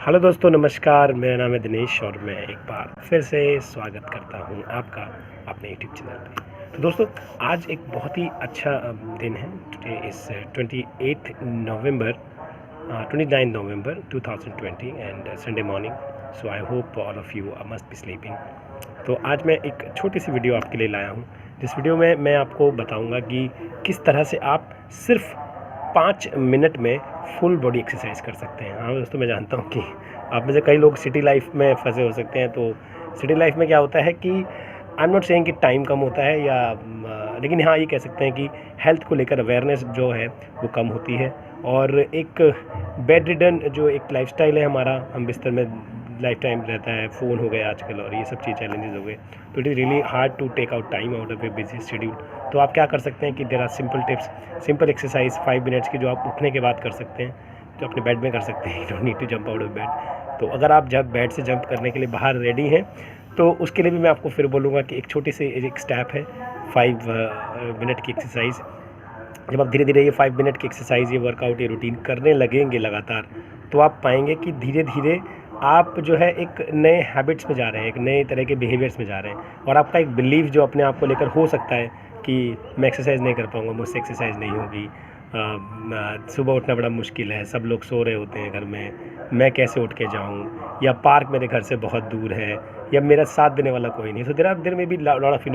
Hello दोस्तों, नमस्कार। मेरा नाम है दिनेश और मैं एक बार फिर से स्वागत करता हूं आपका अपने यूट्यूब चैनल पे। तो दोस्तों, आज एक बहुत ही अच्छा दिन है। Today is 28 November 29 November 2020 and Sunday morning. So I hope all of you must be sleeping. तो आज मैं एक छोटी सी वीडियो आपके लिए लाया हूँ, जिस वीडियो में मैं आपको बताऊँगा कि किस तरह से आप सिर्फ 5 मिनट में फुल बॉडी एक्सरसाइज कर सकते हैं। हाँ दोस्तों, मैं जानता हूँ कि आप में से कई लोग सिटी लाइफ में फंसे हो सकते हैं। तो सिटी लाइफ में क्या होता है कि आई एम नॉट सेइंग कि टाइम कम होता है या लेकिन हाँ, ये कह सकते हैं कि हेल्थ को लेकर अवेयरनेस जो है वो कम होती है। और एक बेड रिडन जो एक लाइफस्टाइल है हमारा, हम बिस्तर में लाइफ टाइम रहता है, फ़ोन हो गया आजकल और ये सब चीज़ चैलेंजेस हो गए। तो it is really hard to take out time out of a busy schedule. तो आप क्या कर सकते हैं कि there are simple tips, simple exercise 5 minutes की जो आप उठने के बाद कर सकते हैं, जो अपने बेड में कर सकते हैं। You don't need to jump out of bed. तो अगर आप जब बेड से जंप करने के लिए बाहर रेडी हैं, तो उसके लिए भी मैं आपको फिर बोलूँगा कि एक छोटी सी एक स्टेप है 5 मिनट की एक्सरसाइज। जब आप धीरे धीरे ये 5 मिनट की एक्सरसाइज, ये वर्कआउट, ये रूटीन करने लगेंगे लगातार, तो आप पाएंगे कि धीरे धीरे आप जो है एक नए हैबिट्स में जा रहे हैं, एक नए तरह के बिहेवियर्स में जा रहे हैं। और आपका एक बिलीव जो अपने आप को लेकर हो सकता है कि मैं एक्सरसाइज नहीं कर पाऊँगा, मुझसे एक्सरसाइज नहीं होगी, सुबह उठना बड़ा मुश्किल है, सब लोग सो रहे होते हैं घर में, मैं कैसे उठ के जाऊँ, या पार्क मेरे घर से बहुत दूर है, या मेरा साथ देने वाला कोई नहीं। सो देर में भी लॉट ऑफ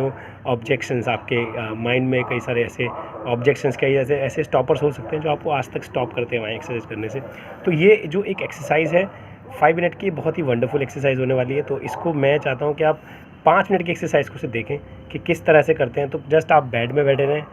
ऑब्जेक्शंस आपके माइंड में, कई सारे ऐसे ऑब्जेक्शंस, कई ऐसे स्टॉपर्स हो सकते हैं जो आपको आज तक स्टॉप करते हैं वहाँ एक्सरसाइज करने से। तो ये जो एक एक्सरसाइज है 5 मिनट की, बहुत ही वंडरफुल एक्सरसाइज होने वाली है। तो इसको मैं चाहता हूँ कि आप 5 मिनट की एक्सरसाइज को से देखें कि किस तरह से करते हैं। तो जस्ट आप बेड में बैठे रहें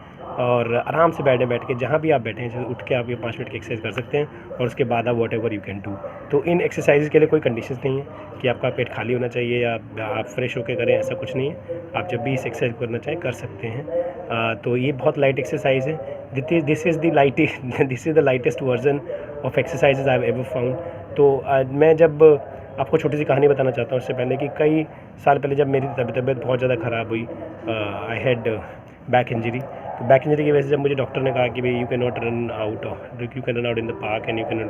और आराम से बेड में बैठ के जहाँ भी आप बैठे हैं, उठ के आप ये 5 मिनट की एक्सरसाइज कर सकते हैं। और उसके बाद आप what ever you can do. तो इन एक्सरसाइज के लिए कोई कंडीशंस नहीं है कि आपका पेट खाली होना चाहिए या आप फ्रेश होकर करें, ऐसा कुछ नहीं है। आप जब भी इस एक्सरसाइज करना चाहें कर सकते हैं। तो ये बहुत लाइट एक्सरसाइज है। This is the lightest version of exercises I have ever found. तो मैं जब आपको छोटी सी कहानी बताना चाहता हूँ इससे पहले कि कई साल पहले जब मेरी तबीयत बहुत ज़्यादा ख़राब हुई, आई हैड बैक इंजरी। तो बैक इंजरी की वजह से जब मुझे डॉक्टर ने कहा कि भाई you can not run out in the park and you can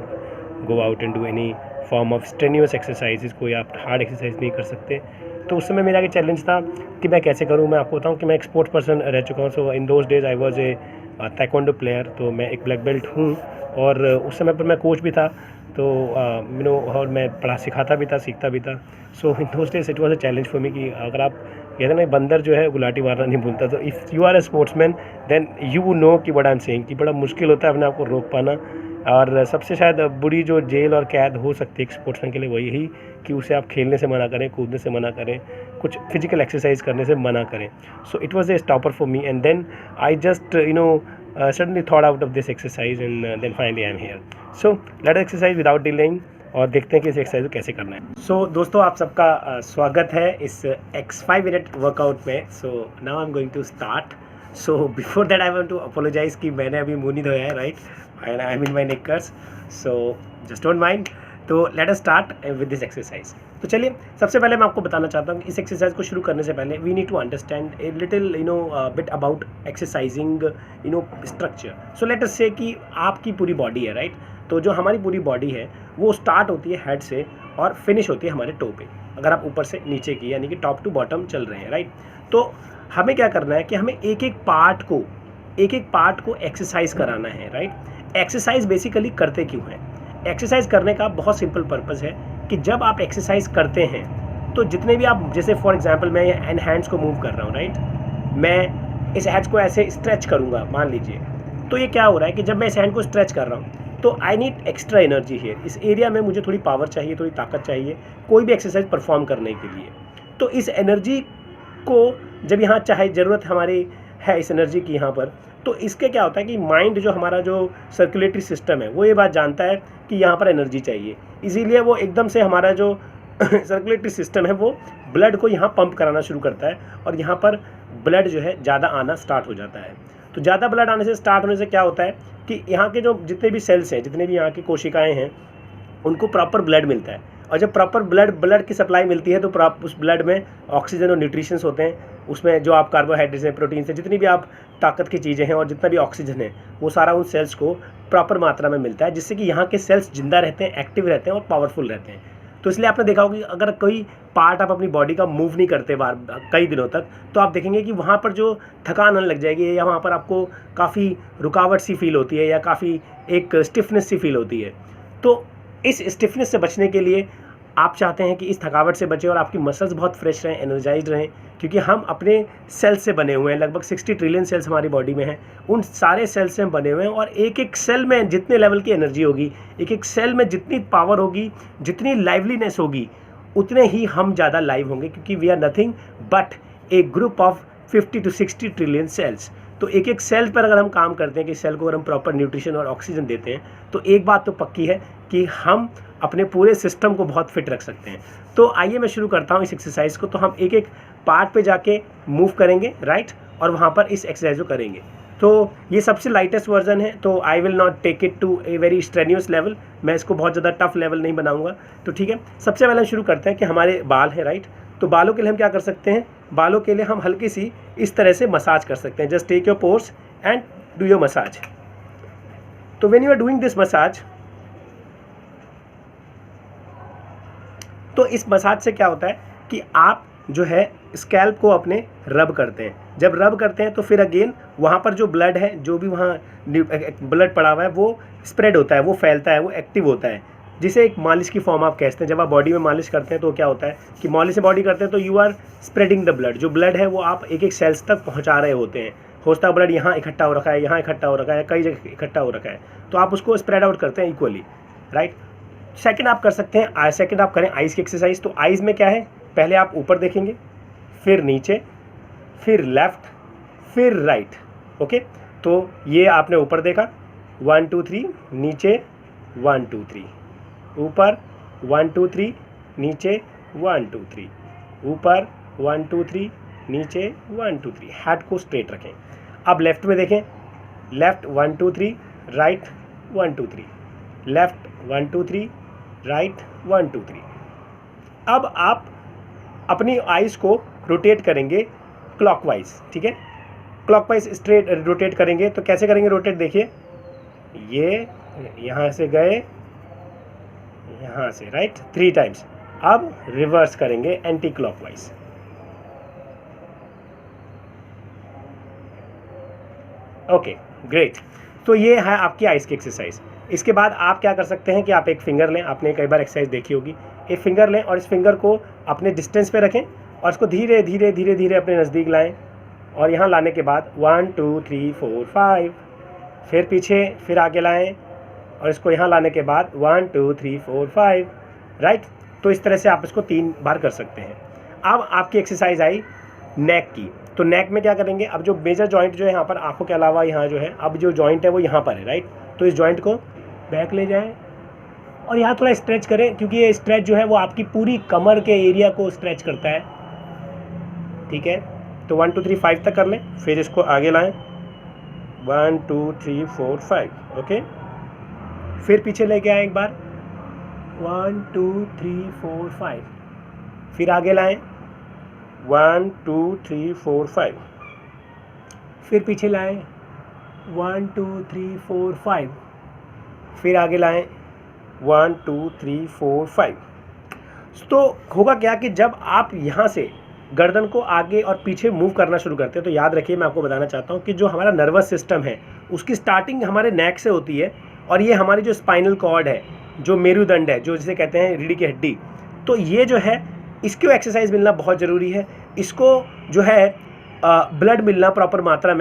go out and do any form of strenuous exercises, कोई आप हार्ड एक्सरसाइज नहीं कर सकते। तो उस समय मेरा आगे चैलेंज था कि मैं कैसे करूँ। मैं आपको बताऊँ कि मैं एक स्पोर्ट्स पर्सन रह चुका हूँ। So in those days I was a taekwondo player. तो मैं एक ब्लैक बेल्ट हूँ और उस समय पर मैं कोच भी था। तो और मैं पढ़ा सिखाता भी था, सीखता भी था। So in those days it was a challenge for me कि अगर आप कहते हैं ना, बंदर जो है गुलाटी मारना नहीं भूलता। तो if you are a sportsman then you know कि व्हाट आई एम सेइंग, कि बड़ा मुश्किल होता है अपने आप को रोक पाना। और सबसे शायद बुरी जो जेल और कैद हो सकती है एक स्पोर्ट्समैन के लिए, वही ही कि उसे आप खेलने से मना करें, कूदने से मना करें, कुछ फिजिकल एक्सरसाइज करने से मना करें। So it was a stopper for me and then I just suddenly thought out of this exercise and then finally I am here. So let us exercise without delaying और देखते हैं कि इस exercise को कैसे करना है। सो दोस्तों, आप सबका स्वागत है इस एक्स 5 मिनट वर्कआउट में। So now I am going to start. So before that I want to apologize कि मैंने अभी मुँह नहीं धोया है, right, and I am in my knickers. So just don't mind. तो let us start with this exercise. तो चलिए, सबसे पहले मैं आपको बताना चाहता हूँ कि इस एक्सरसाइज को शुरू करने से पहले we need to understand a little bit about exercising structure. So let us say कि आपकी पूरी बॉडी है, राइट। तो जो हमारी पूरी बॉडी है वो स्टार्ट होती है हेड से और फिनिश होती है हमारे टो पे। अगर आप ऊपर से नीचे की यानी कि टॉप टू बॉटम चल रहे हैं, राइट। तो हमें क्या करना है कि हमें एक एक पार्ट को एक्सरसाइज कराना है, राइट। एक्सरसाइज बेसिकली करते क्यों हैं? एक्सरसाइज करने का बहुत सिंपल पर्पज़ है कि जब आप एक्सरसाइज करते हैं तो जितने भी आप, जैसे फॉर एग्जांपल मैं इन हैंड्स को मूव कर रहा हूँ, राइट, मैं इस हैंड्स को ऐसे स्ट्रेच करूँगा मान लीजिए। तो ये क्या हो रहा है कि जब मैं इस हैंड को स्ट्रेच कर रहा हूँ तो I need extra energy here. इस एरिया में मुझे थोड़ी पावर चाहिए, थोड़ी ताकत चाहिए कोई भी एक्सरसाइज परफॉर्म करने के लिए। तो इस एनर्जी को जब यहाँ चाहे ज़रूरत हमारी है इस एनर्जी की यहाँ पर, तो इसके क्या होता है कि माइंड जो हमारा जो सर्कुलेटरी सिस्टम है वो ये बात जानता है कि यहाँ पर एनर्जी चाहिए। इसीलिए वो एकदम से हमारा जो सर्कुलेटरी सिस्टम है वो ब्लड को यहाँ पंप कराना शुरू करता है और यहाँ पर ब्लड जो है ज़्यादा आना स्टार्ट हो जाता है। तो ज़्यादा ब्लड आने से स्टार्ट होने से क्या होता है कि यहाँ के जो जितने भी सेल्स हैं, जितने भी यहाँ की कोशिकाएँ हैं, उनको प्रॉपर ब्लड मिलता है। और जब प्रॉपर ब्लड की सप्लाई मिलती है तो उस ब्लड में ऑक्सीजन और न्यूट्रिशंस होते हैं। उसमें जो आप कार्बोहाइड्रेट्स हैं, प्रोटीन से, जितनी भी आप ताकत की चीज़ें हैं और जितना भी ऑक्सीजन है वो सारा उन सेल्स को प्रॉपर मात्रा में मिलता है, जिससे कि यहाँ के सेल्स जिंदा रहते हैं, एक्टिव रहते हैं और पावरफुल रहते हैं। तो इसलिए आपने देखा होगा कि अगर कोई पार्ट आप अपनी बॉडी का मूव नहीं करते बार कई दिनों तक, तो आप देखेंगे कि वहाँ पर जो थकान आने लग जाएगी या वहाँ पर आपको काफ़ी रुकावट सी फील होती है या काफ़ी एक स्टिफनेस सी फील होती है। तो इस स्टिफनेस से बचने के लिए आप चाहते हैं कि इस थकावट से बचें और आपकी मसल्स बहुत फ्रेश रहें, एनर्जाइज्ड रहें, क्योंकि हम अपने सेल्स से बने हुए हैं। लगभग 60 ट्रिलियन सेल्स हमारी बॉडी में हैं। उन सारे सेल्स से हम बने हुए हैं और एक एक सेल में जितने लेवल की एनर्जी होगी, एक एक सेल में जितनी पावर होगी, जितनी लाइवलीनेस होगी, उतने ही हम ज़्यादा लाइव होंगे, क्योंकि we are nothing but a group of 50 to 60 trillion cells. तो एक एक सेल पर अगर हम काम करते हैं कि सेल को अगर हम प्रॉपर न्यूट्रिशन और ऑक्सीजन देते हैं, तो एक बात तो पक्की है कि हम अपने पूरे सिस्टम को बहुत फिट रख सकते हैं। तो आइए मैं शुरू करता हूँ इस एक्सरसाइज को। तो हम एक एक पार्ट पे जाके मूव करेंगे, राइट, और वहाँ पर इस एक्सरसाइज को करेंगे। तो ये सबसे लाइटेस्ट वर्जन है, तो I will not take it to a very strenuous level. मैं इसको बहुत ज़्यादा टफ लेवल नहीं बनाऊंगा। तो ठीक है, सबसे पहले हम शुरू करते हैं कि हमारे बाल हैं, राइट। तो बालों के लिए हम क्या कर सकते हैं, बालों के लिए हम हल्की सी इस तरह से मसाज कर सकते हैं। Just take your pores and do your massage. तो when you are doing this massage, तो इस मसाज से क्या होता है कि आप जो है स्कैल्प को अपने रब करते हैं। जब रब करते हैं तो फिर अगेन वहाँ पर जो ब्लड है, जो भी वहाँ ब्लड पड़ा हुआ है, वो स्प्रेड होता है, वो फैलता है, वो एक्टिव होता है, जिसे एक मालिश की फॉर्म आप कहते हैं। जब आप बॉडी में मालिश करते हैं तो क्या होता है कि मालिश से बॉडी करते हैं तो you are spreading the blood. जो ब्लड है वो आप एक एक सेल्स तक पहुँचा रहे होते हैं। हो सकता है ब्लड यहाँ इकट्ठा हो रखा है, यहाँ इकट्ठा हो रखा है, कई जगह इकट्ठा हो रखा है, तो आप उसको स्प्रेड आउट करते हैं इक्वली, राइट। सेकंड आप कर सकते हैं, सेकंड आप करें आइज़ की एक्सरसाइज। तो आइज़ में क्या है, पहले आप ऊपर देखेंगे, फिर नीचे, फिर लेफ्ट, फिर राइट। ओके, तो ये आपने ऊपर देखा, 1 2 3, नीचे 1 2 3, ऊपर 1 2 3, नीचे 1 2 3, ऊपर 1 2 3, नीचे 1 2 3। हेड को स्ट्रेट रखें। अब लेफ्ट में देखें, लेफ्ट 1 2 3, राइट 1 2 3, लेफ्ट 1 2 3, राइट 1 2 3। अब आप अपनी आइज़ को रोटेट करेंगे क्लॉकवाइज, ठीक है। क्लॉकवाइज स्ट्रेट रोटेट करेंगे। तो कैसे करेंगे रोटेट, देखिए, ये यहाँ से गए, यहाँ से, राइट, 3 टाइम्स। अब रिवर्स करेंगे एंटी क्लॉकवाइज। Okay, great. तो ये है आपकी आइज़ की एक्सरसाइज। इसके बाद आप क्या कर सकते हैं कि आप एक फिंगर लें, आपने कई बार एक्सरसाइज देखी होगी। एक फिंगर लें और इस फिंगर को अपने डिस्टेंस पे रखें और इसको धीरे धीरे धीरे धीरे अपने नज़दीक लाएं और यहाँ लाने के बाद 1 2 3 4 5, फिर पीछे, फिर आगे लाएं और इसको यहाँ लाने के बाद 1 2 3 4 5, राइट। तो इस तरह से आप इसको 3 बार कर सकते हैं। अब आपकी एक्सरसाइज आई नेक की। तो नेक में क्या करेंगे, अब जो मेजर जॉइंट जो है यहाँ पर आंखों के अलावा यहाँ जो है, अब जो जॉइंट है वो यहाँ पर है, राइट। तो इस जॉइंट को बैक ले जाएं और यहाँ थोड़ा स्ट्रेच करें, क्योंकि ये स्ट्रेच जो है वो आपकी पूरी कमर के एरिया को स्ट्रेच करता है, ठीक है। तो 1 2 3 5 तक कर लें, फिर इसको आगे लाएं, 1 2 3 4 5, ओके। फिर पीछे लेके आए एक बार, 1 2 3 4 5, फिर आगे लाएं, 1 2 3 4 5, फिर पीछे लाएं, 1 2 3 4 5, फिर आगे लाएं, 1 2 3 4 5। तो होगा क्या कि जब आप यहाँ से गर्दन को आगे और पीछे मूव करना शुरू करते हैं, तो याद रखिए, मैं आपको बताना चाहता हूँ कि जो हमारा नर्वस सिस्टम है उसकी स्टार्टिंग हमारे नेक से होती है और ये हमारी जो स्पाइनल कॉर्ड है, जो मेरुदंड है, जो जिसे कहते हैं रीढ़ की हड्डी, तो ये जो है इसको एक्सरसाइज मिलना बहुत ज़रूरी है। इसको जो है ब्लड मिलना प्रॉपर मात्रा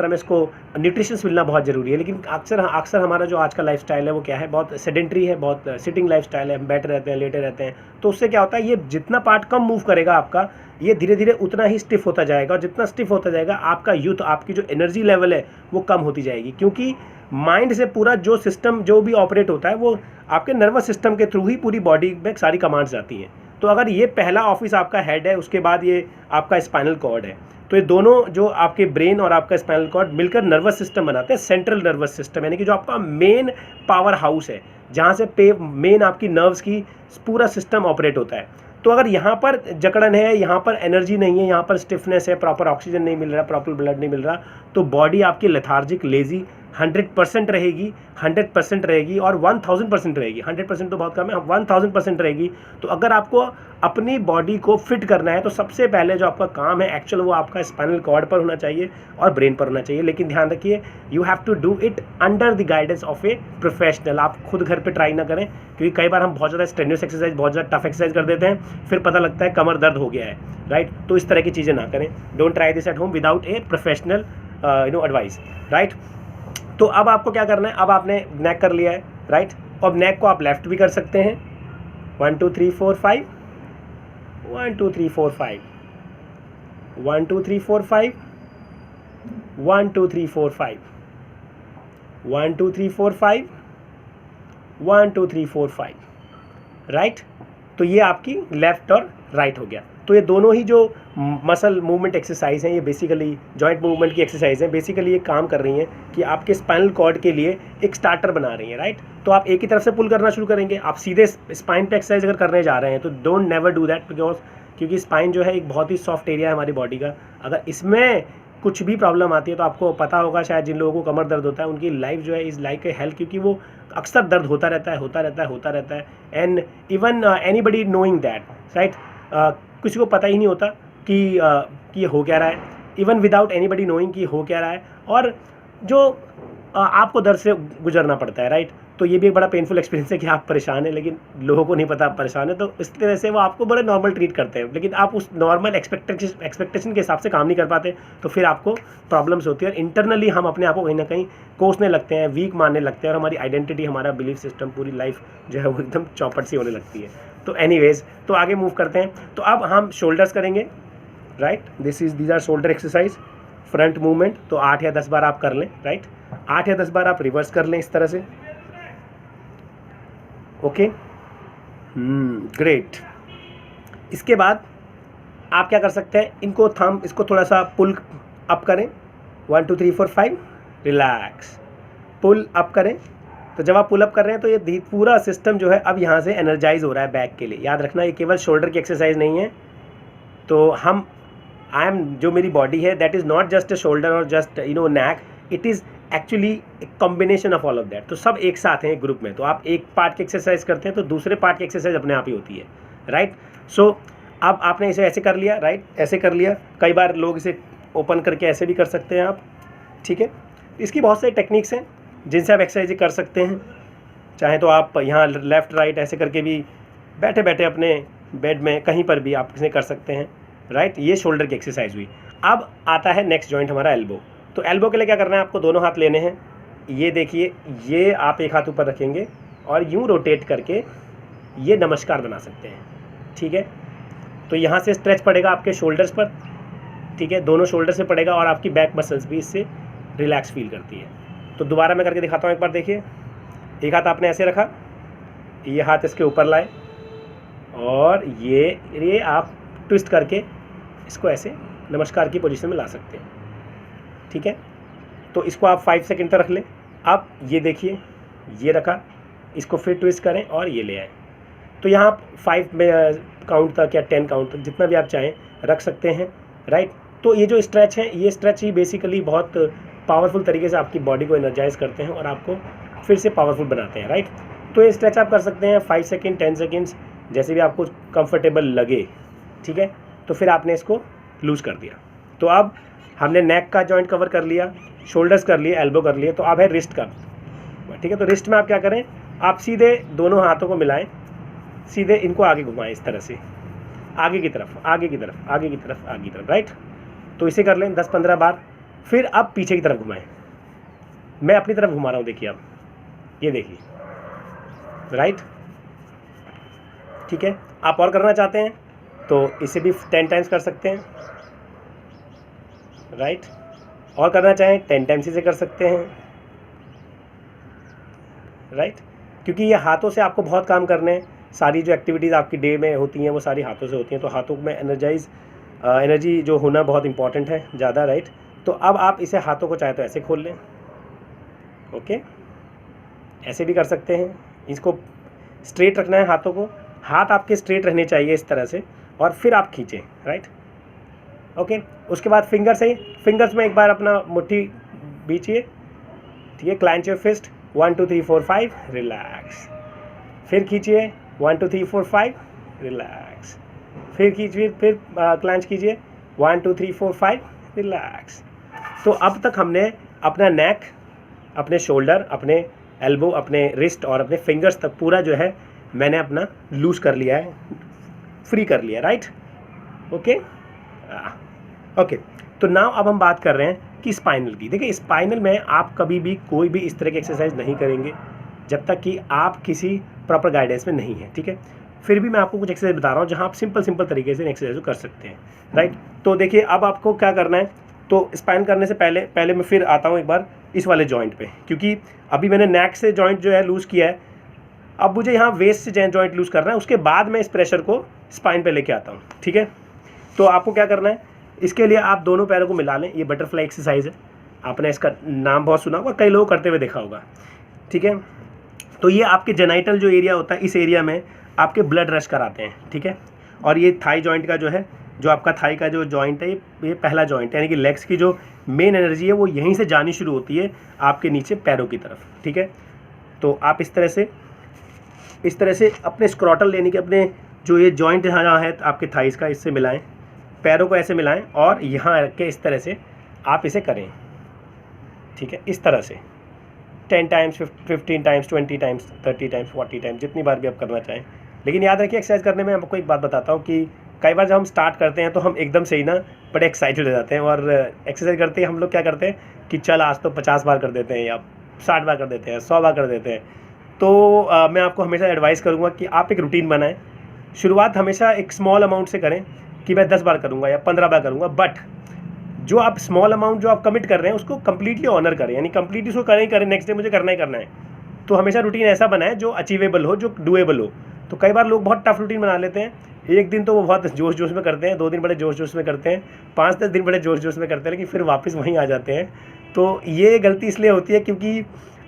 में इसको न्यूट्रिशंस मिलना बहुत ज़रूरी है। लेकिन अक्सर हमारा जो आज का लाइफस्टाइल है वो क्या है, बहुत सेडेंट्री है, बहुत सिटिंग लाइफस्टाइल है, हम बैठे रहते हैं, लेटे रहते हैं। तो उससे क्या होता है, ये जितना पार्ट कम मूव करेगा आपका, ये धीरे धीरे उतना ही स्टिफ होता जाएगा और जितना स्टिफ होता जाएगा आपका यूथ, आपकी जो एनर्जी लेवल है वो कम होती जाएगी, क्योंकि माइंड से पूरा जो सिस्टम जो भी ऑपरेट होता है वो आपके नर्वस सिस्टम के थ्रू ही पूरी बॉडी में सारी कमांड्स जाती हैं। तो अगर ये पहला ऑफिस आपका हेड है, उसके बाद ये आपका स्पाइनल कॉर्ड है, तो ये दोनों जो आपके ब्रेन और आपका स्पाइनल कॉर्ड मिलकर नर्वस सिस्टम बनाते हैं, सेंट्रल नर्वस सिस्टम, यानी कि जो आपका मेन पावर हाउस है, जहाँ से मेन आपकी नर्व्स की पूरा सिस्टम ऑपरेट होता है। तो अगर यहाँ पर जकड़न है, यहाँ पर एनर्जी नहीं है, यहाँ पर स्टिफनेस है, प्रॉपर ऑक्सीजन नहीं मिल रहा, प्रॉपर ब्लड नहीं मिल रहा, तो बॉडी आपकी लेथार्जिक, लेजी 100% रहेगी, 100% रहेगी और 1000% रहेगी। 100% तो बहुत कम है, 1000% रहेगी। तो अगर आपको अपनी बॉडी को फिट करना है तो सबसे पहले जो आपका काम है एक्चुअल, वो आपका स्पाइनल कॉर्ड पर होना चाहिए और ब्रेन पर होना चाहिए। लेकिन ध्यान रखिए, you have to do it under the guidance of a professional. आप खुद घर पे ट्राई ना करें, क्योंकि कई बार हम बहुत ज़्यादा स्ट्रेन्यूस एक्सरसाइज, बहुत ज़्यादा टफ एक्सरसाइज कर देते हैं, फिर पता लगता है कमर दर्द हो गया है, राइट। तो इस तरह की चीज़ें ना करें। Don't try this at home without a professional advice, right. तो अब आपको क्या करना है, अब आपने नेक कर लिया है, राइट। अब नेक को आप लेफ्ट भी कर सकते हैं। 1 2 3 4 5, 1 2 3 4 5, 1 2 3 4 5, 1 2 3 4 5, 1 2 3 4 5, 1 2 3 4 5, राइट। तो ये आपकी लेफ्ट और राइट हो गया। तो ये दोनों ही जो मसल मूवमेंट एक्सरसाइज हैं, ये बेसिकली जॉइंट मूवमेंट की एक्सरसाइज हैं, बेसिकली ये काम कर रही हैं कि आपके स्पाइनल कॉर्ड के लिए एक स्टार्टर बना रही हैं, राइट। तो आप एक ही तरफ से पुल करना शुरू करेंगे। आप सीधे स्पाइन पे एक्सरसाइज अगर करने जा रहे हैं तो don't never do that, because क्योंकि स्पाइन जो है एक बहुत ही सॉफ्ट एरिया है हमारी बॉडी का। अगर इसमें कुछ भी प्रॉब्लम आती है तो आपको पता होगा शायद, जिन लोगों को कमर दर्द होता है उनकी लाइफ जो है इज़ लाइक ए हेल, क्योंकि वो अक्सर दर्द होता रहता है। And even anybody knowing that, right. किसी को पता ही नहीं होता कि ये हो क्या रहा है, इवन विदाउट एनीबडी नोइंग कि हो क्या रहा है, और जो आपको दर्द से गुजरना पड़ता है, राइट। तो ये भी एक बड़ा पेनफुल एक्सपीरियंस है कि आप परेशान हैं, लेकिन लोगों को नहीं पता आप परेशान हैं, तो इस तरह से वो आपको बड़े नॉर्मल ट्रीट करते हैं, लेकिन आप उस नॉर्मल एक्सपेक्टेशन के हिसाब से काम नहीं कर पाते, तो फिर आपको प्रॉब्लम्स होती है। और इंटरनली हम अपने आप को कहीं ना कहीं कोसने लगते हैं, वीक मानने लगते हैं, और हमारी आइडेंटिटी, हमारा बिलीफ सिस्टम, पूरी लाइफ जो है वो एकदम चौपट सी होने लगती है। तो एनीवेज, तो आगे मूव करते हैं। तो अब हम शोल्डर्स करेंगे, right. These are shoulder exercise, front movement. तो 8 या 10 बार आप कर लें, राइट। 8 या 10 बार आप रिवर्स कर लें इस तरह से, ओके, ग्रेट। इसके बाद आप क्या कर सकते हैं, इनको इसको थोड़ा सा पुल अप करें। 1 2 3 4 5, रिलैक्स, पुल अप करें। तो जब आप पुल अप कर रहे हैं तो ये पूरा सिस्टम जो है अब यहाँ से एनर्जाइज हो रहा है बैक के लिए। याद रखना, ये केवल शोल्डर की एक्सरसाइज नहीं है। तो जो मेरी बॉडी है, that is not just a shoulder और just neck, it is actually combination of all of that. तो सब एक साथ हैं एक ग्रुप में। तो आप एक पार्ट की एक्सरसाइज करते हैं तो दूसरे पार्ट की एक्सरसाइज अपने आप ही होती है, राइट। सो अब आपने इसे ऐसे कर लिया, राइट, ऐसे कर लिया। कई बार लोग इसे ओपन करके ऐसे भी कर सकते हैं आप, ठीक है। इसकी बहुत सारी टेक्निक्स हैं जिनसे आप एक्सरसाइज कर सकते हैं। चाहे तो आप यहाँ लेफ़्ट राइट ऐसे करके भी बैठे बैठे अपने बेड में कहीं पर भी आप इसे कर सकते हैं, राइट। ये शोल्डर की एक्सरसाइज हुई। अब आता है नेक्स्ट जॉइंट हमारा एल्बो। तो एल्बो के लिए क्या करना है, आपको दोनों हाथ लेने हैं। ये देखिए, ये आप एक हाथ ऊपर रखेंगे और यूँ रोटेट करके ये नमस्कार बना सकते हैं, ठीक है। तो यहाँ से स्ट्रेच पड़ेगा आपके शोल्डर्स पर, ठीक है, दोनों शोल्डर से पड़ेगा, और आपकी बैक मसल्स भी इससे रिलैक्स फील करती है। तो दोबारा मैं करके दिखाता हूँ, एक बार देखिए। एक हाथ आपने ऐसे रखा, ये हाथ इसके ऊपर लाए, और ये आप ट्विस्ट करके इसको ऐसे नमस्कार की पोजीशन में ला सकते हैं, ठीक है। तो इसको आप 5 सेकंड तक रख लें। अब ये देखिए, ये रखा, इसको फिर ट्विस्ट करें और ये ले आए। तो यहाँ आप 5 काउंट तक या 10 काउंट तक, जितना भी आप चाहें रख सकते हैं, राइट। तो ये जो स्ट्रेच है, ये स्ट्रेच ही बेसिकली बहुत पावरफुल तरीके से आपकी बॉडी को एनर्जाइज करते हैं और आपको फिर से पावरफुल बनाते हैं, राइट। तो ये स्ट्रेच आप कर सकते हैं 5 सेकंड, 10 सेकंड्स, जैसे भी आपको कंफर्टेबल लगे, ठीक है। तो फिर आपने इसको लूज कर दिया। तो अब हमने नेक का जॉइंट कवर कर लिया, शोल्डर्स कर लिए, एल्बो कर लिए। तो अब है रिस्ट का, ठीक है। तो रिस्ट में आप क्या करें, आप सीधे दोनों हाथों को मिलाएं, सीधे इनको आगे घुमाएं इस तरह से, आगे की तरफ, आगे की तरफ, आगे की तरफ, आगे की तरफ, राइट। तो इसे कर लें 10-15 बार। फिर अब पीछे की तरफ घुमाएं। मैं अपनी तरफ घुमा रहा हूँ, देखिए आप, ये देखिए, राइट, ठीक है। आप और करना चाहते हैं तो इसे भी 10 टाइम्स कर सकते हैं, राइट। और करना चाहें 10 टाइम्स इसे कर सकते हैं, राइट। क्योंकि ये हाथों से आपको बहुत काम करने हैं। सारी जो एक्टिविटीज़ आपकी डे में होती हैं वो सारी हाथों से होती हैं। तो हाथों में एनर्जी जो होना बहुत इंपॉर्टेंट है ज़्यादा, राइट। तो अब आप इसे हाथों को चाहे तो ऐसे खोल लें, ओके, ऐसे भी कर सकते हैं। इसको स्ट्रेट रखना है हाथों को। हाथ आपके स्ट्रेट रहने चाहिए इस तरह से, और फिर आप खींचें, राइट। ओके, उसके बाद फिंगर्स में एक बार अपना मुट्ठी बीचिए, ठीक है। Clench your fist, 1 2 3 4 5, relax. फिर खींचिए, 1 2 3 4 5, रिलैक्स। फिर खींचिए, फिर क्लेंच कीजिए, 1 2 3 4 5, रिलैक्स। तो अब तक हमने अपना नेक, अपने शोल्डर, अपने एल्बो, अपने रिस्ट और अपने फिंगर्स तक पूरा जो है मैंने अपना लूज कर लिया है, फ्री कर लिया, राइट। Okay okay. तो नाउ अब हम बात कर रहे हैं कि स्पाइनल की। देखिए, स्पाइनल में आप कभी भी कोई भी इस तरह की एक्सरसाइज नहीं करेंगे जब तक कि आप किसी प्रॉपर गाइडेंस में नहीं है, ठीक है। फिर भी मैं आपको कुछ एक्सरसाइज बता रहा हूँ जहाँ आप सिंपल तरीके से एक्सरसाइज कर सकते हैं, राइट। तो देखिए, अब आपको क्या करना है, तो स्पाइन करने से पहले मैं फिर आता हूँ एक बार इस वाले जॉइंट पे, क्योंकि अभी मैंने नेक से जॉइंट जो है लूज़ किया है, अब मुझे यहाँ वेस्ट से जॉइंट लूज़ करना है, उसके बाद मैं इस प्रेशर को स्पाइन पे लेके आता हूँ, ठीक है। तो आपको क्या करना है, इसके लिए आप दोनों पैरों को मिला लें। ये बटरफ्लाई एक्सरसाइज है, आपने इसका नाम बहुत सुना होगा, कई लोग करते हुए देखा होगा, ठीक है। तो ये आपके जेनाइटल जो एरिया होता है, इस एरिया में आपके ब्लड रश कराते हैं, ठीक है। और ये थाई जॉइंट का जो है, जो आपका थाई का जो जॉइंट है, ये पहला जॉइंट है, यानी कि लेग्स की जो मेन एनर्जी है वो यहीं से जानी शुरू होती है आपके नीचे पैरों की तरफ, ठीक है। तो आप इस तरह से अपने स्क्रॉटल लेने के, अपने जो ये जॉइंट यहाँ है आपके थाइस का, इससे मिलाएं, पैरों को ऐसे मिलाएं और यहाँ रख के इस तरह से आप इसे करें, ठीक है। इस तरह से 10 times, 15 times, 20 times, 30 times, 40 times, जितनी बार भी आप करना चाहें। लेकिन याद रखिए, एक्सरसाइज करने में आपको एक बात बताता हूँ कि कई बार जब हम स्टार्ट करते हैं तो हम एकदम से ही ना बड़े एक्साइटेड हो जाते हैं, और एक्सरसाइज करते ही हम लोग क्या करते हैं कि चल आज तो 50 बार कर देते हैं, या 60 बार कर देते हैं, 100 बार कर देते हैं। तो मैं आपको हमेशा एडवाइस करूँगा कि आप एक रूटीन बनाएं। शुरुआत हमेशा एक स्मॉल अमाउंट से करें कि मैं 10 बार करूँगा या 15 बार करूँगा, बट जो आप स्मॉल अमाउंट जो आप कमिट कर रहे हैं उसको कंप्लीटली ऑनर करें, यानी कंप्लीटली उसको करें ही करें, नेक्स्ट डे मुझे करना ही करना है। तो हमेशा रूटीन ऐसा बनाए जो अचीवेबल हो, जो डूएबल हो। तो कई बार लोग बहुत टफ रूटीन बना लेते हैं, एक दिन तो वो बहुत जोश में करते हैं, 2 दिन बड़े जोश में करते हैं, 5-10 दिन बड़े जोश में करते हैं, लेकिन फिर वापस वहीं आ जाते हैं। तो ये गलती इसलिए होती है क्योंकि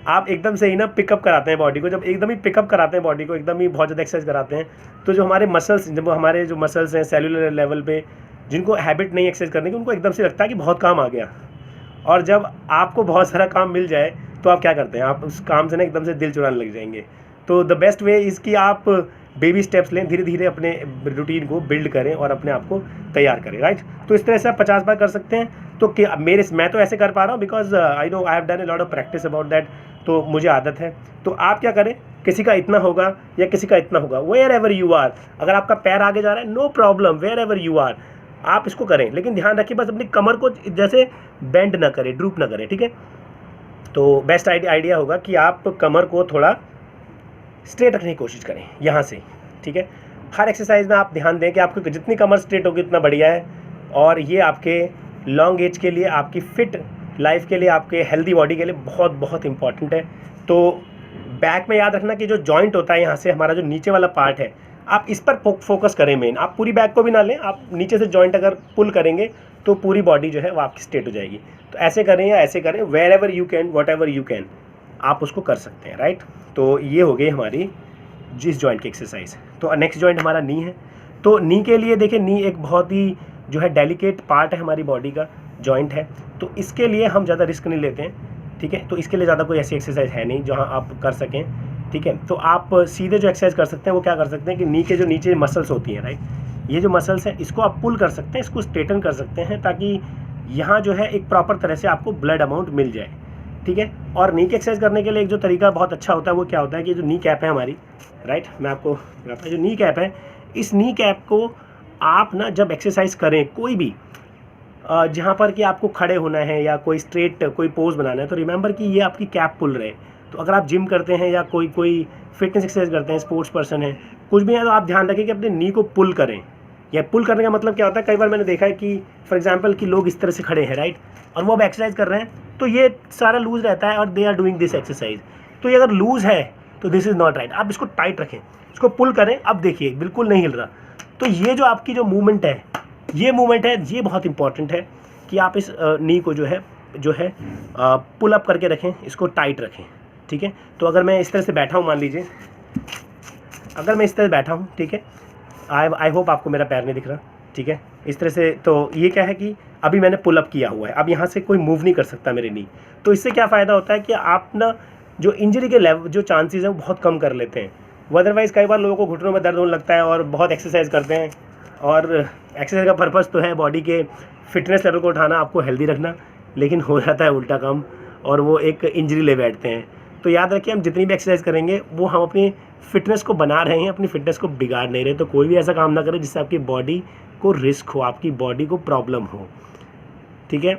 आप एकदम से ही ना पिकअप कराते हैं बॉडी को। जब एकदम ही पिकअप कराते हैं बॉडी को, एकदम ही बहुत ज़्यादा एक्सरसाइज कराते हैं, तो जो हमारे मसल्स, जब हमारे जो मसल्स हैं सेलुलर लेवल पे, जिनको हैबिट नहीं एक्सरसाइज करने की, उनको एकदम से लगता है कि बहुत काम आ गया। और जब आपको बहुत सारा काम मिल जाए तो आप क्या करते हैं, आप उस काम से ना एकदम से दिल चुराने लग जाएंगे। तो द बेस्ट वे इज़ कि आप बेबी स्टेप्स लें, धीरे धीरे अपने रूटीन को बिल्ड करें और अपने आप को तैयार करें, राइट। तो इस तरह से आप 50 बार कर सकते हैं। तो मैं तो ऐसे कर पा रहा हूँ because I know I have done a lot of practice about that, तो मुझे आदत है। तो आप क्या करें, किसी का इतना होगा या किसी का इतना होगा, वेयर एवर यू आर। अगर आपका पैर आगे जा रहा है, no problem, wherever you are आप इसको करें, लेकिन ध्यान रखिए बस अपनी कमर को जैसे बेंड ना करें, ड्रूप ना करें, ठीक है। तो बेस्ट आइडिया होगा कि आप कमर को थोड़ा स्ट्रेट रखने की कोशिश करें यहाँ से, ठीक है। हर एक्सरसाइज में आप ध्यान दें कि आपको जितनी कमर स्ट्रेट होगी उतना बढ़िया है, और ये आपके लॉन्ग एज के लिए, आपकी फिट लाइफ के लिए, आपके हेल्दी बॉडी के लिए बहुत बहुत इंपॉर्टेंट है। तो बैक में याद रखना कि जो जॉइंट होता है यहाँ से, हमारा जो नीचे वाला पार्ट है, आप इस पर फोकस करें मेन। आप पूरी बैक को भी ना लें, आप नीचे से जॉइंट अगर पुल करेंगे तो पूरी बॉडी जो है वो आपकी स्ट्रेट हो जाएगी। तो ऐसे करें या ऐसे करें, wherever you can, whatever you can, आप उसको कर सकते हैं, राइट। तो ये हो गई हमारी जिस जॉइंट की एक्सरसाइज। तो नेक्स्ट जॉइंट हमारा नी है। तो नी के लिए देखिए, नी एक बहुत ही जो है डेलिकेट पार्ट है हमारी बॉडी का, जॉइंट है। तो इसके लिए हम ज़्यादा रिस्क नहीं लेते हैं, ठीक है। तो इसके लिए ज़्यादा कोई ऐसी एक्सरसाइज है नहीं जहाँ आप कर सकें, ठीक है। तो आप सीधे जो एक्सरसाइज कर सकते हैं वो क्या कर सकते हैं कि नी के जो नीचे मसल्स होती हैं, राइट, ये जो मसल्स हैं इसको आप पुल कर सकते हैं, इसको स्ट्रेटन कर सकते हैं, ताकि यहाँ जो है एक प्रॉपर तरह से आपको ब्लड अमाउंट मिल जाए, ठीक है। और नी की एक्सरसाइज करने के लिए एक जो तरीका बहुत अच्छा होता है वो क्या होता है कि जो नी कैप है हमारी, राइट, मैं आपको बताता हूँ, जो नी कैप है, इस नी कैप को आप ना जब एक्सरसाइज करें कोई भी, जहाँ पर कि आपको खड़े होना है या कोई स्ट्रेट कोई पोज बनाना है, तो रिमेंबर कि ये आपकी कैप पुल रहे। तो अगर आप जिम करते हैं या कोई फिटनेस एक्सरसाइज करते हैं, स्पोर्ट्स पर्सन है, कुछ भी है, तो आप ध्यान रखें कि अपने नी को पुल करें। या पुल करने का मतलब क्या होता है, कई बार मैंने देखा है कि फॉर एग्जांपल कि लोग इस तरह से खड़े हैं, राइट, और वो अब एक्सरसाइज कर रहे हैं, तो ये सारा लूज रहता है और they are doing this exercise. तो ये अगर लूज है तो दिस इज़ नॉट राइट, आप इसको टाइट रखें, इसको पुल करें। अब देखिए बिल्कुल नहीं हिल रहा। तो ये जो आपकी जो मूवमेंट है, ये बहुत इंपॉर्टेंट है कि आप इस नी को जो है पुल अप करके रखें, इसको टाइट रखें, ठीक है। तो अगर मैं इस तरह से बैठा हूँ, मान लीजिए अगर मैं इस तरह बैठा हूँ, ठीक है, आई होप आपको मेरा पैर नहीं दिख रहा, ठीक है, इस तरह से। तो ये क्या है कि अभी मैंने पुल अप किया हुआ है, अब यहाँ से कोई मूव नहीं कर सकता मेरे नी। तो इससे क्या फ़ायदा होता है कि आप ना जो इंजरी के लेवल, जो चांसेस हैं वो बहुत कम कर लेते हैं। वो अदरवाइज़ कई बार लोगों को घुटनों में दर्द होने लगता है और बहुत एक्सरसाइज करते हैं, और एक्सरसाइज का पर्पज़ तो है बॉडी के फिटनेस लेवल को उठाना, आपको हेल्दी रखना, लेकिन हो जाता है उल्टा काम और वो एक इंजरी ले बैठते हैं। तो याद रखिए, हम जितनी भी एक्सरसाइज करेंगे वो हम अपनी फ़िटनेस को बना रहे हैं, अपनी फ़िटनेस को बिगाड़ नहीं रहे। तो कोई भी ऐसा काम ना करें जिससे आपकी बॉडी को रिस्क हो, आपकी बॉडी को प्रॉब्लम हो, ठीक है।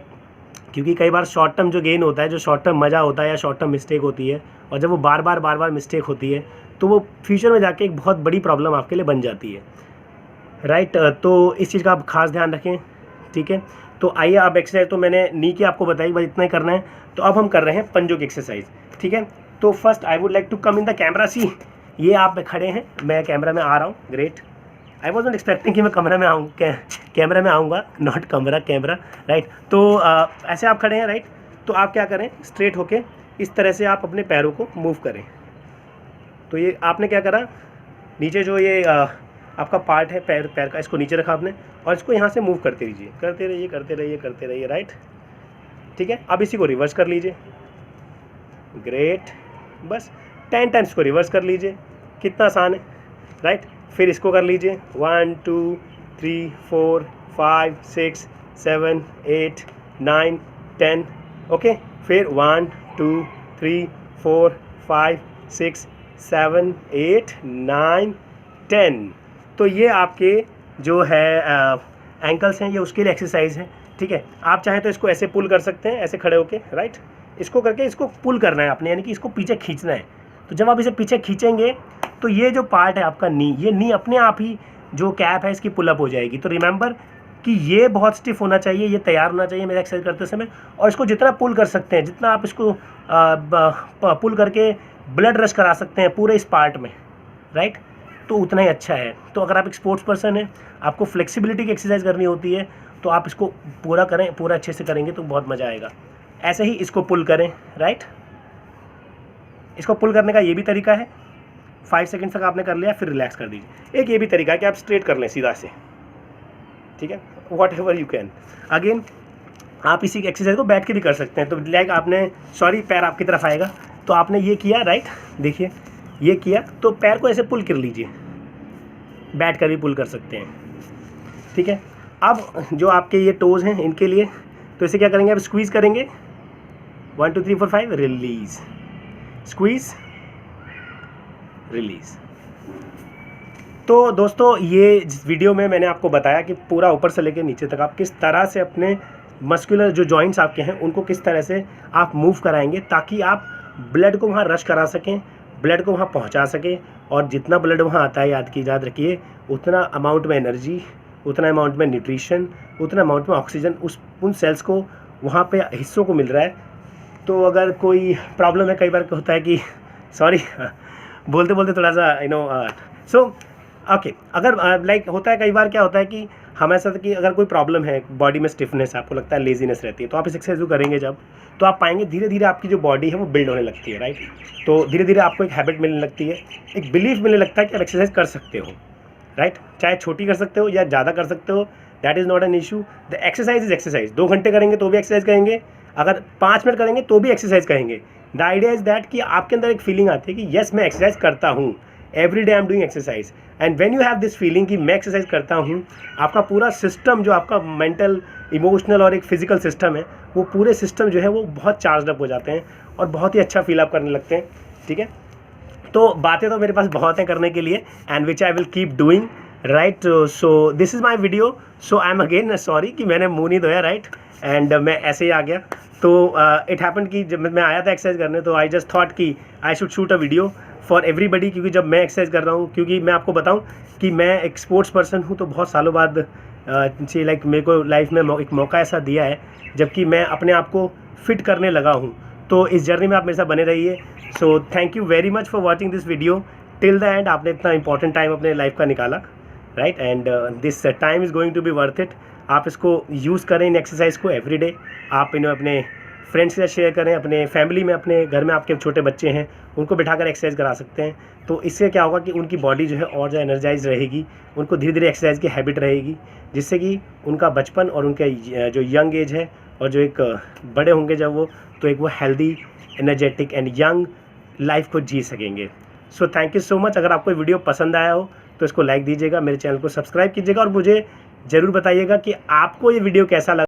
क्योंकि कई बार शॉर्ट टर्म जो गेन होता है, जो शॉर्ट टर्म मज़ा होता है या शॉर्ट टर्म मिस्टेक होती है, और जब वो बार बार मिस्टेक होती है तो वो फ्यूचर में जाके एक बहुत बड़ी प्रॉब्लम आपके लिए बन जाती है, राइट। तो इस चीज़ का आप खास ध्यान रखें, ठीक है। तो आइए, अब एक्सरसाइज तो मैंने नी की आपको बताई, बस इतना ही करना है। तो अब हम कर रहे हैं पंजों की एक्सरसाइज, ठीक है। तो first I would like to come in the camera, see ये आप खड़े हैं, मैं कैमरा में आ रहा हूँ, great. I was not expecting कि मैं कमरा में आऊँ, कैमरा में आऊँगा, नॉट कमरा, कैमरा, राइट। तो ऐसे आप खड़े हैं, राइट। तो आप क्या करें, स्ट्रेट होके इस तरह से आप अपने पैरों को मूव करें। तो ये आपने क्या करा, नीचे जो ये आपका पार्ट है पैर का, इसको नीचे रखा आपने और इसको यहाँ से मूव करते रहिए, करते रहिए, राइट, ठीक है। अब इसी को रिवर्स कर लीजिए, ग्रेट, बस 10 टाइम्स को रिवर्स कर लीजिए, कितना आसान है, राइट। फिर इसको कर लीजिए 1 2 3 4 5 6 7 8 9 10, ओके। फिर 1 2 3 4 5 6 7 8 9 10। तो ये आपके जो है एंकल्स हैं, ये उसके लिए एक्सरसाइज है, ठीक है। आप चाहें तो इसको ऐसे पुल कर सकते हैं, ऐसे खड़े होके, राइट। इसको करके इसको पुल करना है आपने, यानी कि इसको पीछे खींचना है। तो जब आप इसे पीछे खींचेंगे तो ये जो पार्ट है आपका नी, ये नी अपने आप ही जो कैप है इसकी पुल अप हो जाएगी। तो रिमेंबर कि ये बहुत स्टिफ होना चाहिए, ये तैयार होना चाहिए मेरा एक्सरसाइज करते समय। और इसको जितना पुल कर सकते हैं, जितना आप इसको पुल करके ब्लड रश करा सकते हैं पूरे इस पार्ट में, राइट, तो उतना ही अच्छा है। तो अगर आप एक स्पोर्ट्स पर्सन हैं, आपको फ्लेक्सिबिलिटी की एक्सरसाइज करनी होती है, तो आप इसको पूरा करें, पूरा अच्छे से करेंगे तो बहुत मज़ा आएगा। ऐसे ही इसको पुल करें, राइट। इसको पुल करने का ये भी तरीका है, 5 सेकंड तक आपने कर लिया, फिर रिलैक्स कर दीजिए। एक ये भी तरीका है कि आप स्ट्रेट कर लें सीधा से, ठीक है, what ever you can. Again आप इसी एक्सरसाइज को बैठ के भी कर सकते हैं। तो लाइक आपने, सॉरी पैर आपकी तरफ आएगा, तो आपने ये किया, राइट, देखिए ये किया, तो पैर को ऐसे पुल कर लीजिए, बैठ कर भी पुल कर सकते हैं, ठीक है। अब जो आपके ये टोज़ हैं इनके लिए, तो इसे क्या करेंगे, अब स्क्वीज़ करेंगे, 1 2 3 4 5, रिलीज़, स्क्वीज़, रिलीज़। तो दोस्तों, ये जिस वीडियो में मैंने आपको बताया कि पूरा ऊपर से लेकर नीचे तक आप किस तरह से अपने मस्कुलर जो जॉइंट्स आपके हैं उनको किस तरह से आप मूव कराएंगे, ताकि आप ब्लड को वहाँ रश करा सकें, ब्लड को वहाँ पहुँचा सकें। और जितना ब्लड वहाँ आता है, याद रखिए, उतना अमाउंट में एनर्जी, उतना अमाउंट में न्यूट्रिशन, उतना अमाउंट में ऑक्सीजन उन सेल्स को, वहाँ पे हिस्सों को मिल रहा है। तो अगर कोई प्रॉब्लम है, कई बार होता है कि सॉरी बोलते बोलते थोड़ा सा सो ओके, अगर लाइक होता है कई बार, क्या होता है कि हमें साथ कि अगर कोई प्रॉब्लम है, बॉडी में स्टिफनेस, आपको लगता है लेजीनेस रहती है, तो आप इस एक्सरसाइज को करेंगे जब, तो आप पाएंगे धीरे धीरे आपकी जो बॉडी है वो बिल्ड होने लगती है, राइट। तो धीरे धीरे आपको एक हैबिट मिलने लगती है, एक बिलीफ मिलने लगता है कि आप एक्सरसाइज कर सकते हो, राइट। चाहे छोटी कर सकते हो या ज़्यादा कर सकते हो, that is not an issue. The exercise is exercise. 2 घंटे करेंगे तो भी एक्सरसाइज करेंगे, अगर 5 मिनट करेंगे तो भी एक्सरसाइज कहेंगे। द आइडिया इज़ दैट कि आपके अंदर एक फीलिंग आती है कि येस मैं एक्सरसाइज करता हूँ, every day I am doing exercise. And when you have this feeling कि मैं एक्सरसाइज करता हूँ, आपका पूरा सिस्टम, जो आपका मेंटल, इमोशनल और एक फिजिकल सिस्टम है, वो पूरे सिस्टम जो है वो बहुत चार्ज अप हो जाते हैं और बहुत ही अच्छा फील अप करने लगते हैं, ठीक है। तो बातें तो मेरे पास बहुत हैं करने के लिए, and which I will keep doing, right. So this is my video. So I am again sorry कि मैंने मुँह नहीं धोया, राइट, एंड मैं ऐसे ही आ गया। तो इट हैपन कि जब मैं आया था एक्सरसाइज करने, तो आई जस्ट थॉट कि I should shoot a video for everybody, क्योंकि जब मैं एक्सरसाइज कर रहा हूँ, क्योंकि मैं आपको बताऊँ कि मैं एक स्पोर्ट्स पर्सन हूँ, तो बहुत सालों बाद लाइक मेरे को लाइफ में एक मौका ऐसा दिया है जबकि मैं अपने आप को फिट करने लगा हूँ। तो इस जर्नी में आप मेरे साथ बने रहिए। So thank you very much for watching this video till the end. आपने इतना इंपॉर्टेंट टाइम अपने लाइफ का निकाला, right, and this time is going to be worth it. आप इसको यूज़ करें इन एक्सरसाइज को एवरी डे। आप इन्हें अपने फ्रेंड्स के साथ शेयर करें, अपने फैमिली में, अपने घर में आपके छोटे बच्चे हैं उनको बिठाकर एक्सरसाइज करा सकते हैं। तो इससे क्या होगा कि उनकी बॉडी जो है और ज़्यादा एनर्जाइज रहेगी, उनको धीरे धीरे एक्सरसाइज की हैबिट रहेगी, जिससे कि उनका बचपन और उनके जो यंग एज है और जो एक बड़े होंगे जब वो, तो एक वो healthy, energetic and young life को जी सकेंगे। सो थैंक यू सो मच। अगर आपको वीडियो पसंद आया हो तो इसको लाइक दीजिएगा, मेरे चैनल को सब्सक्राइब कीजिएगा और मुझे ज़रूर बताइएगा कि आपको ये वीडियो कैसा लगा।